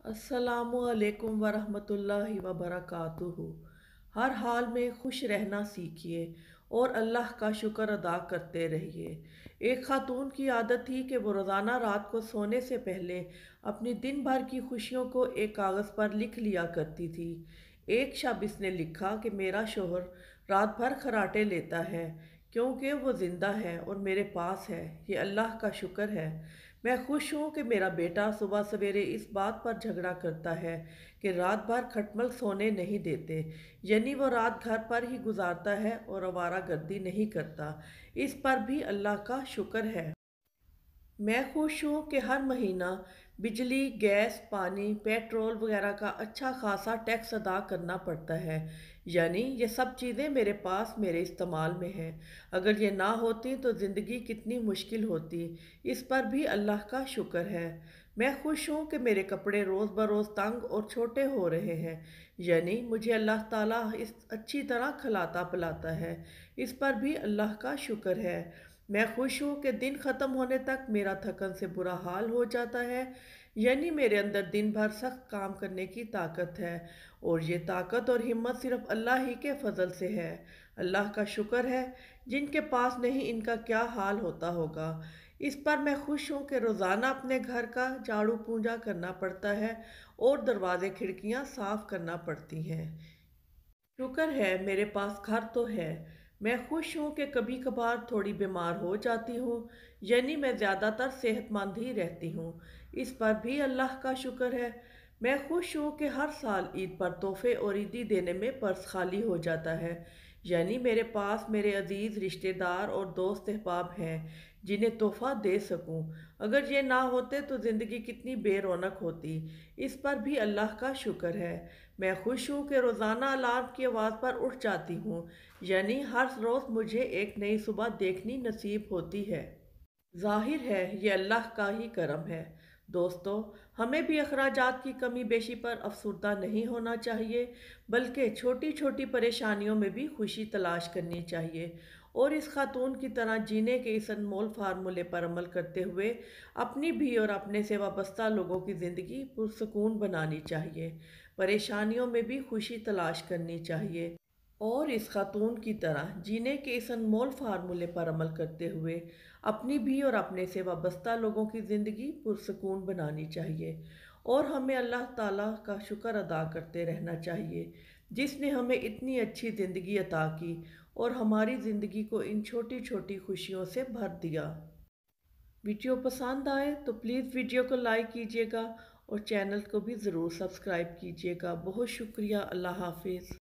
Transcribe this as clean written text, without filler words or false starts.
अस्सलामुअलैकुम वरहमतुल्लाहि वबरकातुहू। हर हाल में खुश रहना सीखिए और अल्लाह का शुक्र अदा करते रहिए। एक खातून की आदत थी कि वो रोज़ाना रात को सोने से पहले अपनी दिन भर की खुशियों को एक कागज़ पर लिख लिया करती थी। एक शब इसने लिखा कि मेरा शोहर रात भर खर्राटे लेता है क्योंकि वो ज़िंदा है और मेरे पास है। ये अल्लाह का शुक्र है। मैं खुश हूँ कि मेरा बेटा सुबह सवेरे इस बात पर झगड़ा करता है कि रात भर खटमल सोने नहीं देते, यानी वो रात घर पर ही गुजारता है और आवारागर्दी नहीं करता। इस पर भी अल्लाह का शुक्र है। मैं खुश हूँ कि हर महीना बिजली, गैस, पानी, पेट्रोल वगैरह का अच्छा खासा टैक्स अदा करना पड़ता है। यानी ये सब चीज़ें मेरे पास मेरे इस्तेमाल में हैं। अगर ये ना होती तो ज़िंदगी कितनी मुश्किल होती। इस पर भी अल्लाह का शुक्र है। मैं खुश हूँ कि मेरे कपड़े रोज़ बरोज़ तंग और छोटे हो रहे हैं। यानी मुझे अल्लाह ताला इस अच्छी तरह खिलाता पिलाता है। इस पर भी अल्लाह का शुक्र है। मैं खुश हूँ कि दिन ख़त्म होने तक मेरा थकन से बुरा हाल हो जाता है, यानी मेरे अंदर दिन भर सख्त काम करने की ताकत है और ये ताकत और हिम्मत सिर्फ अल्लाह ही के फजल से है। अल्लाह का शुक्र है, जिनके पास नहीं इनका क्या हाल होता होगा। इस पर मैं खुश हूँ कि रोज़ाना अपने घर का झाड़ू पूंजा करना पड़ता है और दरवाजे खिड़कियाँ साफ करना पड़ती हैं। शुक्र है मेरे पास घर तो है। मैं खुश हूँ कि कभी कभार थोड़ी बीमार हो जाती हूँ, यानी मैं ज़्यादातर सेहतमंद ही रहती हूँ। इस पर भी अल्लाह का शुक्र है। मैं खुश हूँ कि हर साल ईद पर तोहफे और ईदी देने में पर्स खाली हो जाता है, यानी मेरे पास मेरे अजीज़ रिश्तेदार और दोस्त अहबाब हैं जिन्हें तोहफा दे सकूं। अगर ये ना होते तो ज़िंदगी कितनी बेरौनक होती। इस पर भी अल्लाह का शुक्र है। मैं खुश हूँ कि रोज़ाना अलार्म की आवाज़ पर उठ जाती हूँ, यानी हर रोज़ मुझे एक नई सुबह देखनी नसीब होती है। ज़ाहिर है ये अल्लाह का ही करम है। दोस्तों, हमें भी अखराजात की कमी बेशी पर अफसरदा नहीं होना चाहिए, बल्कि छोटी छोटी परेशानियों में भी खुशी तलाश करनी चाहिए और इस खातून की तरह जीने के इस अनमोल फार्मूले पर अमल करते हुए अपनी भी और अपने से वाबस्ता लोगों की ज़िंदगी पुरसकून बनानी चाहिए। परेशानियों में भी खुशी तलाश करनी चाहिए और इस खातून की तरह जीने के इस अनमोल फार्मूले पर अमल करते हुए अपनी भी और अपने से वाबस्ता लोगों की ज़िंदगी पुरसकून बनानी चाहिए और हमें अल्लाह ताला का शुक्र अदा करते रहना चाहिए, जिसने हमें इतनी अच्छी ज़िंदगी अता की और हमारी ज़िंदगी को इन छोटी छोटी खुशियों से भर दिया। वीडियो पसंद आए तो प्लीज़ वीडियो को लाइक कीजिएगा और चैनल को भी ज़रूर सब्सक्राइब कीजिएगा। बहुत शुक्रिया। अल्लाह हाफिज़।